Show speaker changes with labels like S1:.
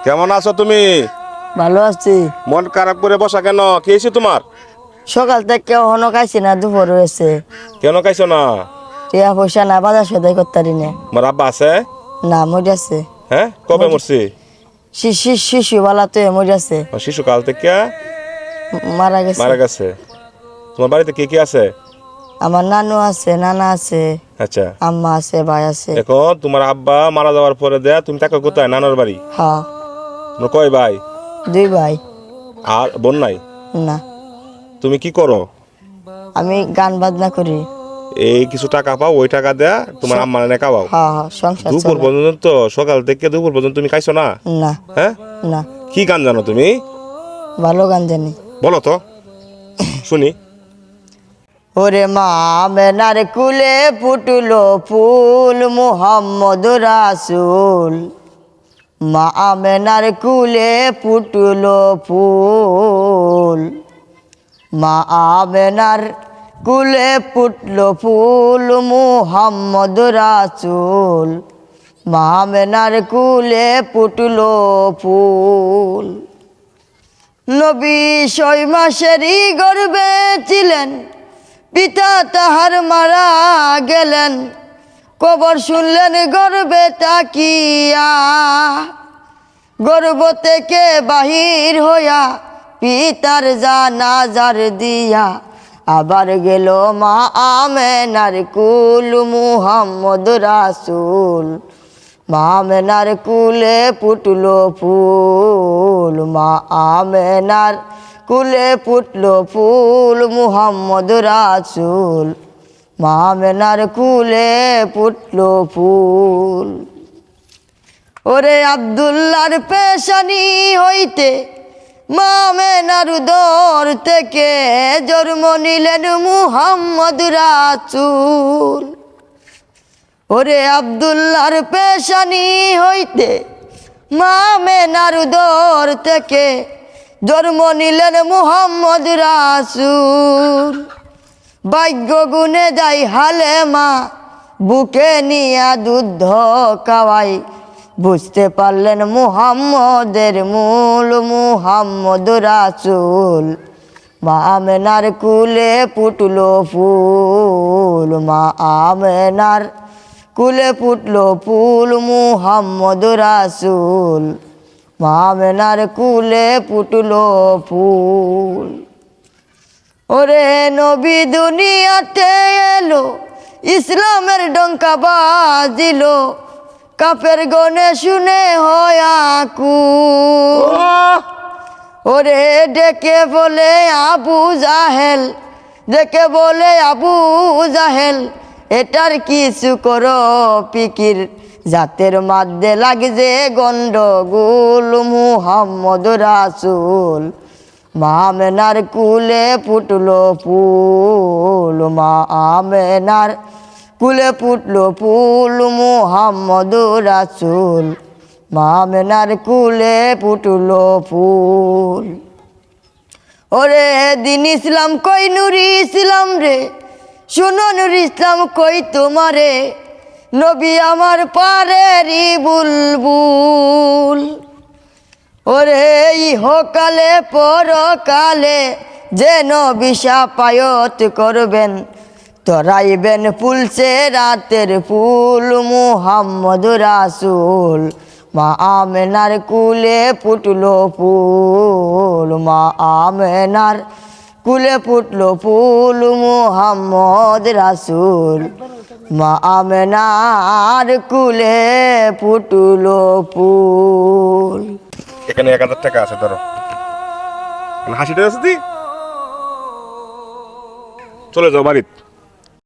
S1: কেমন আছো তুমি?
S2: ভালো আছি।
S1: মন খারাপ করে বসা কেন? কি হয়েছে তোমার?
S2: সকাল থেকে এখনো খাইছি না, দুপুর হয়েছে।
S1: কেন খাইছো না?
S2: টিয়া পয়সা না, বাজার সদাই করতে পারি না।
S1: তোমার আব্বা আছে?
S2: না, মরিয়াছে।
S1: হ্যাঁ, কবে মরছে?
S2: শিশুবেলা তো মরিয়াছে,
S1: শিশুকাল থেকে
S2: মারা গেছে।
S1: মারা গেছে। তোমার বাড়িতে কে কে আছে?
S2: আমার নানু আছে, নানা আছে,
S1: আচ্ছা,
S2: আম্মা আছে, ভাই আছে।
S1: এখন তোমার আব্বা মারা যাওয়ার পরে তুমি থাকো কোথায়? নানার বাড়ি।
S2: হ্যাঁ,
S1: তোমার কয় ভাই?
S2: 2 ভাই।
S1: আর বোন নাই?
S2: না,
S1: তুমি কি করো?
S2: আমি গান বাজনা করি।
S1: এই কিছু টাকা পাও, ওই টাকা দেয়া তোমার আম্মা এনে খাওয়াও।
S2: হ্যাঁ হ্যাঁ, সংসার
S1: দুপুর
S2: চলে।
S1: পর্যন্ত, সকাল থেকে দুপুর পর্যন্ত তুমি খাইছো না?
S2: না
S1: হ্যাঁ,
S2: না,
S1: কি গান জানো তুমি?
S2: ভালো গান জানি।
S1: বলো তো শুনি।
S2: ওরে মা মেনার কুলে ফুটলো ফুল, মুহাম্মদ রাসূল। মা আমেনার কুলে ফুটলো ফুল, মা আমেনার কুলে ফুটলো ফুল, মুহাম্মদ রাসূল। মা আমেনার কুলে ফুটলো ফুল। নবী 6 মাসেরই গর্ভে ছিলেন, পিতা তাহার মারা গেলেন। কবর শুনলেন গর্ভে তাকিয়া, গর্ভ থেকে বাহির হইয়া পিতার জানাজার দিয়া। আবার গেল মা আমেনার কুল, মুহাম্মদ রাসূল। মা আমেনার কুলে ফুটলো ফুল, মা আমেনার কুলে ফুটলো ফুল, মুহাম্মদ রাসূল। মা আমেনার কুলে ফুটলো ফুল। ওরে আব্দুল্লাহর পেশানি হইতে মা আমেনার উদর থেকে জন্ম নিলেন মুহাম্মদ রাসূল। ওরে আব্দুল্লাহর পেশানি হইতে মা আমেনার উদর থেকে জন্ম নিলেন মুহাম্মদ রাসূল। ভাগ্য গুণে যাই হালেমা, বুকে নিয়া দুধ খাওয়াই। বুঝতে পারলেন মুহাম্মদের মূল, মুহাম্মদ রাসূল। মা আমেনার কুলে ফুটলো ফুল, মা আমেনার কুলে ফুটলো ফুল, মুহাম্মদ রাসূল। মা আমেনার কুলে ফুটলো ফুল। ওরে নবী দুনিয়াতে এলো, ইসলামের ডঙ্কা বাজিলো। কাফের গনে শুনে হয় আকুল। ওরে ডেকে বলে আবু জাহেল, ডেকে বলে আবু জাহেল। এটার কিছু করো পিকির, জাতের মধ্যে লাগছে গন্ডগোল, মুহাম্মদ রাসূল। মা আমেনার কুলে ফুটলো ফুল, মা আমেনার কুলে ফুটলো ফুল, মুহাম্মদ রাসূল। মা আমেনার কুলে ফুটলো ফুল। ওরে দিন ইসলাম কই নুরি ইসলাম রে, শুনো নুরি ইসলাম কই তোমারে। নবী আমার পারেরই বুলবুল। ওরে ইহকালে পরকালে যেন বিষাপায়ত করবেন, তরাইবেন ফুলছে রাতের ফুল, মুহাম্মদ রাসূল। মা আমেনার কুলে ফুটলো ফুল, মা আমেনার কুলে ফুটলো ফুল, মুহাম্মদ রাসূল। মা আমেনার কুলে ফুটলো ফুল।
S1: এখানে 1000 টাকা আছে, ধরো। হাসিটা আছে, চলে যাও বাড়িতে।